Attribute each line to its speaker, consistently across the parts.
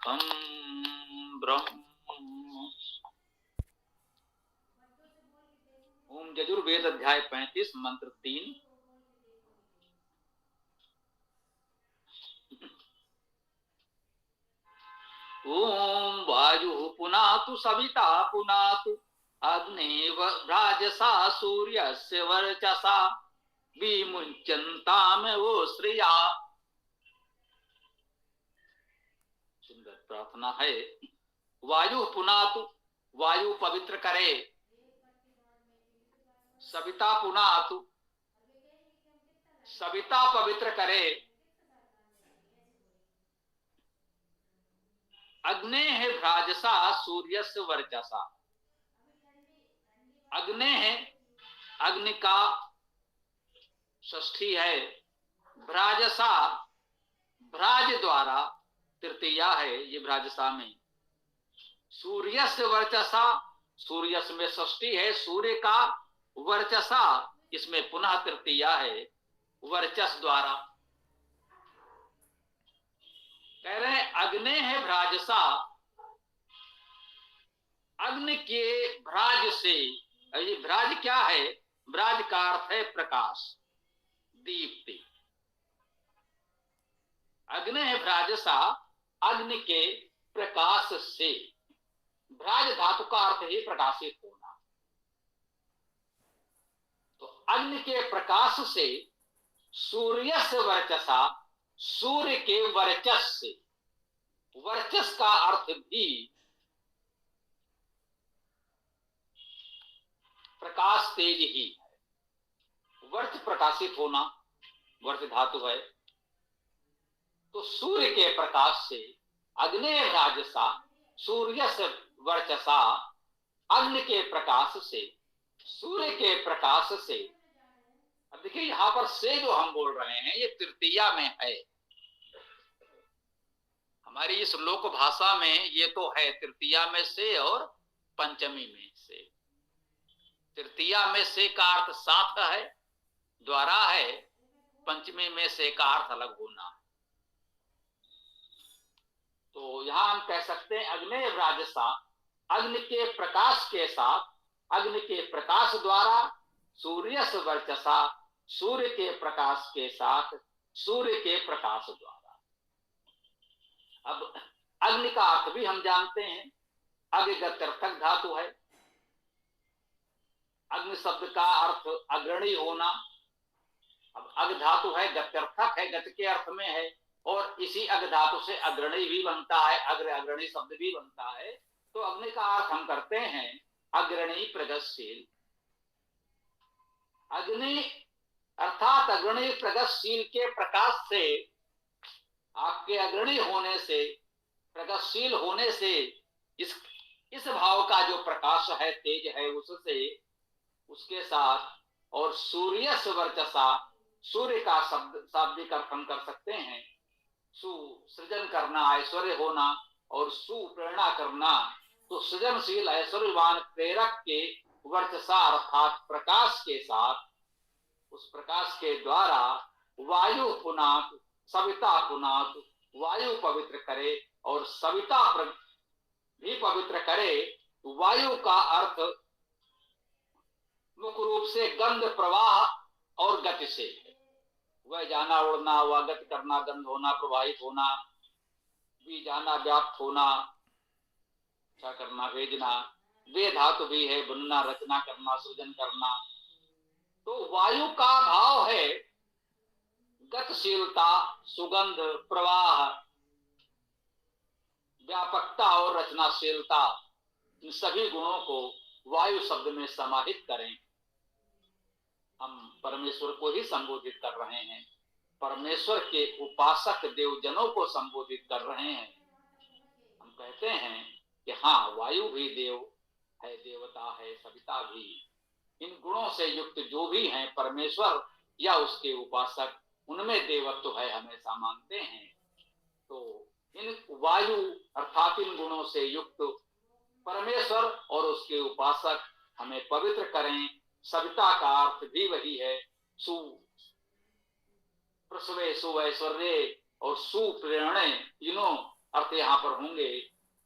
Speaker 1: हम ब्रह्म। ओम यजुर्वेद अध्याय 35 मंत्र 3। ओम वायु पुनातु सविता पुनातु अग्निर्भ्राजसा सूर्यस्य वर्चसा विमुच्यन्तामेवो श्रिया। सुंदर प्रार्थना है। वायु पुनातु, वायु पवित्र करे। सविता पुनातु, सविता पवित्र करे। अग्ने है भ्राजसा सूर्यस्य वर्चसा। अग्ने है, अग्नि का षष्ठी है। भ्राजसा, भ्राज द्वारा तृतीया है ये भ्राजसा में। सूर्यस्य वर्चसा, सूर्यस में षष्ठी है। सूर्य का वर्चसा, इसमें पुनः तृतीया है वर्चस द्वारा। कह रहे हैं अग्नि है भ्राजसा, अग्नि के भ्राज से। ये भ्राज क्या है? भ्राज का अर्थ है प्रकाश, दीप्ति। अग्नि है भ्राजसा, अग्नि के प्रकाश से। भ्राज धातु का अर्थ ही प्रकाशित होना। तो अग्नि के प्रकाश से, सूर्य से वर्चसा, सूर्य के वर्चस से। वर्चस का अर्थ भी प्रकाश तेज ही है। वर्च प्रकाशित होना, वर्च धातु है। तो सूर्य के प्रकाश से, अग्नि राजसा, सूर्य से वर्चसा, अग्नि के प्रकाश से, सूर्य के प्रकाश से। अब देखिए यहां पर से जो हम बोल रहे हैं ये तृतीया में है। हमारी इस लोक भाषा में ये तो है तृतीया में से और पंचमी में से। तृतीया में से का अर्थ साथ है, द्वारा है। पंचमी में से का अर्थ अलग होना है। तो यहां हम कह सकते हैं अग्नि राजसा, अग्नि के प्रकाश के साथ, अग्नि के प्रकाश द्वारा, सूर्य से वर्चसा, सूर्य के प्रकाश के साथ, सूर्य के प्रकाश द्वारा। अब अग्नि का अर्थ भी हम जानते हैं, अग्निगत्यर्थक धातु है। अग्नि शब्द का अर्थ अग्रणी होना। अब अग धातु है, गत्यर्थक है, गति के अर्थ में है। और इसी अग धातु से अग्रणी भी बनता है, अग्र अग्रणी शब्द भी बनता है। तो अग्नि का अर्थ हम करते हैं अग्रणी प्रगतिशील। अग्नि अर्थात अग्रणी प्रगतिशील के प्रकाश से, आपके अग्रणी होने से, प्रगतिशील होने से, इस भाव का जो प्रकाश है, तेज है, उससे, उसके साथ, और सूर्य से वर्चसा, सूर्य का शाब्दिक अर्थ हम कर सकते हैं सृजन करना, ऐश्वर्य होना, और सुप्रेरणा करना। तो सृजनशील ऐश्वर्यवान प्रेरक के वर्चसा अर्थात प्रकाश के साथ, उस प्रकाश के द्वारा वायु पुनात, सविता पुनात, वायु पवित्र करे और सविता भी पवित्र करे। वायु का अर्थ मुख्य रूप से गंध, प्रवाह और गति से। वह जाना, उड़ना, वह गति करना, गंध होना, प्रवाहित होना, भी जाना, व्याप्त होना, अच्छा करना, भेजना। वे धातु भी है, बुनना, रचना करना, सृजन करना। तो वायु का भाव है गतिशीलता, सुगंध, प्रवाह, व्यापकता और रचनाशीलता। इन सभी गुणों को वायु शब्द में समाहित करें। हम परमेश्वर को ही संबोधित कर रहे हैं, परमेश्वर के उपासक देवजनों को संबोधित कर रहे हैं। हम कहते हैं कि हाँ, वायु भी देव है, देवता है, सविता भी। इन गुणों से युक्त जो भी हैं परमेश्वर या उसके उपासक, उनमें देवत्व है, हमेशा मानते हैं। तो इन वायु अर्थात इन गुणों से युक्त परमेश्वर और उसके उपासक हमें पवित्र करें। सविता का अर्थ भी वही है, सु प्रसवे, सुऐश्वर्य और सुप्रेरणे, तीनों अर्थ यहाँ पर होंगे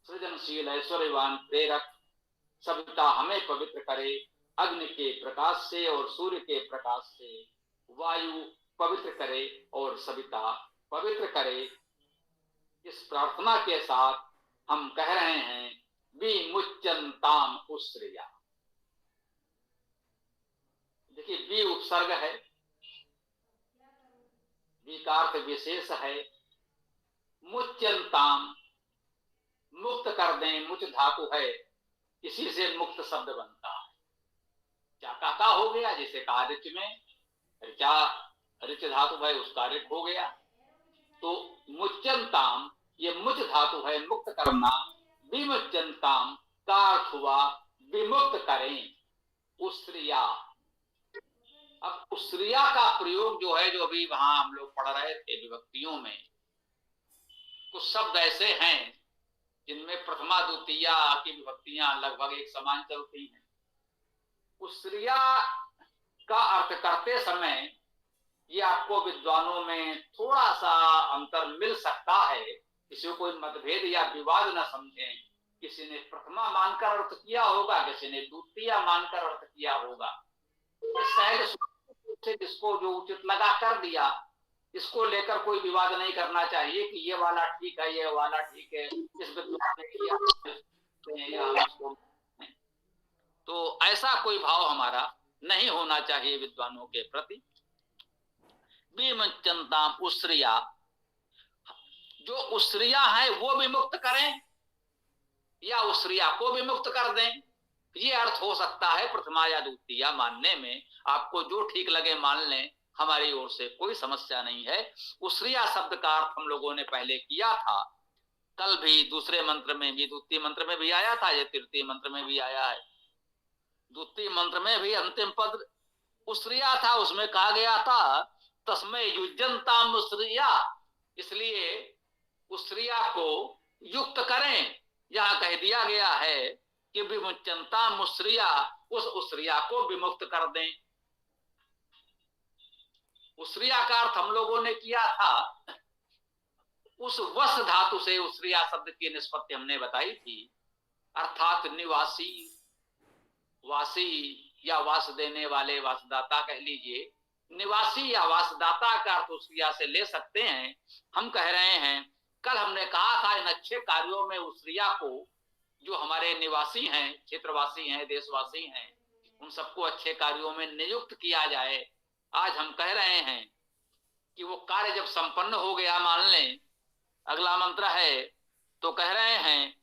Speaker 1: सृजनशील ऐश्वर्यवान प्रेरक सविता हमें पवित्र करे, अग्नि के प्रकाश से और सूर्य के प्रकाश से, वायु पवित्र करे और सविता पवित्र करे। इस प्रार्थना के साथ हम कह रहे हैं विमुच्यन्ताम उश्रिया। देखिए वि उपसर्ग है, विकार्थ विशेष है, मुच्यन्ताम मुक्त कर दें, मुच धातु है, इसी से मुक्त शब्द बनता है। क्या का हो गया, जैसे कहा रिच में ऋचा रिच धातु है उसका रिच हो गया। तो मुच्यन्ताम ये मुच धातु है मुक्त करना, विमुच्यन्ताम का अर्थ हुआ विमुक्त करें उश्रिया। अब उश्रिया का प्रयोग जो है, जो अभी वहां हम लोग पढ़ रहे थे विभक्तियों में, कुछ शब्द ऐसे हैं जिनमें प्रथमा द्वितीया की विभक्तियां लगभग एक समान चलती हैं। उश्रिया का अर्थ करते समय ये आपको विद्वानों में थोड़ा सा अंतर मिल सकता है, किसी को कोई मतभेद या विवाद न समझें। किसी ने प्रथमा मानकर अर्थ किया होगा, किसी ने द्वितीया मानकर अर्थ किया होगा। सहज से जिसको जो उचित लगा कर दिया, इसको लेकर कोई विवाद नहीं करना चाहिए कि ये वाला ठीक है, ये वाला ठीक है, इस विद्वान ने किया। तो ऐसा कोई भाव हमारा नहीं होना चाहिए विद्वानों के प्रति। विमुच्यन्ताम उश्रिया, जो उश्रिया है वो भी मुक्त करें या उश्रिया को भी मुक्त कर दें, ये अर्थ हो सकता है प्रथमा या द्वितीया मानने में। आपको जो ठीक लगे मान लें, हमारी ओर से कोई समस्या नहीं है। उश्रिया शब्द का अर्थ हम लोगों ने पहले किया था, कल भी दूसरे मंत्र में भी, द्वितीय मंत्र में भी आया था, ये तृतीय मंत्र में भी आया है। द्वितीय मंत्र में भी अंतिम पद उश्रिया था, उसमें कहा गया था तस्मै युज्यन्ताम उश्रिया, इसलिए उश्रिया को युक्त करें। यहां कह दिया गया है कि विमुच्यन्ताम उश्रिया, उस उश्रिया को विमुक्त कर दें। उश्रिया का अर्थ हम लोगों ने किया था, उस वस धातु से उश्रिया शब्द की निष्पत्ति हमने बताई थी, अर्थात निवासी, वासी या वास देने वाले, वासदाता कह लीजिए। निवासी या वासदाता का अर्थ उश्रिया से ले सकते हैं। हम कह रहे हैं, कल हमने कहा था इन अच्छे कार्यों में उश्रिया को, जो हमारे निवासी हैं, क्षेत्रवासी हैं, देशवासी हैं, उन सबको अच्छे कार्यों में नियुक्त किया जाए। आज हम कह रहे हैं कि वो कार्य जब संपन्न हो गया, मान लें अगला मंत्र है, तो कह रहे हैं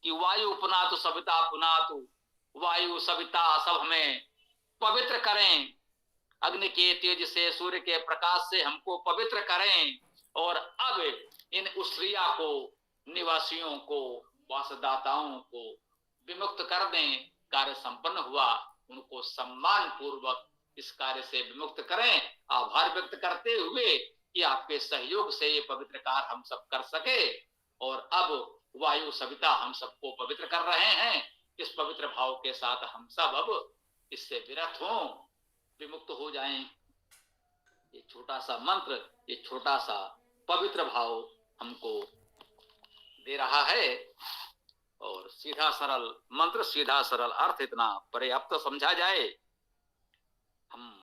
Speaker 1: कि वायु पुनातु सविता पुनातु, वायु सविता सब हमें पवित्र करें, अग्नि के तेज से, सूर्य के प्रकाश से हमको पवित्र करें। और अब इन उश्रिया को, निवासियों को, वासदाताओं को विमुक्त कर दें। कार्य संपन्न हुआ, उनको सम्मान पूर्वक इस कार्य से विमुक्त करें, आभार व्यक्त करते हुए कि आपके सहयोग से ये पवित्र कार्य हम सब कर सके। और अब वायु सविता हम सबको पवित्र कर रहे हैं, इस पवित्र भाव के साथ हम सब अब इससे विरत हों, विमुक्त हो जाएं। ये छोटा सा मंत्र, ये छोटा सा पवित्र भाव हमको दे रहा है। और सीधा सरल मंत्र, सीधा सरल अर्थ, इतना पर्याप्त समझा जाए। हम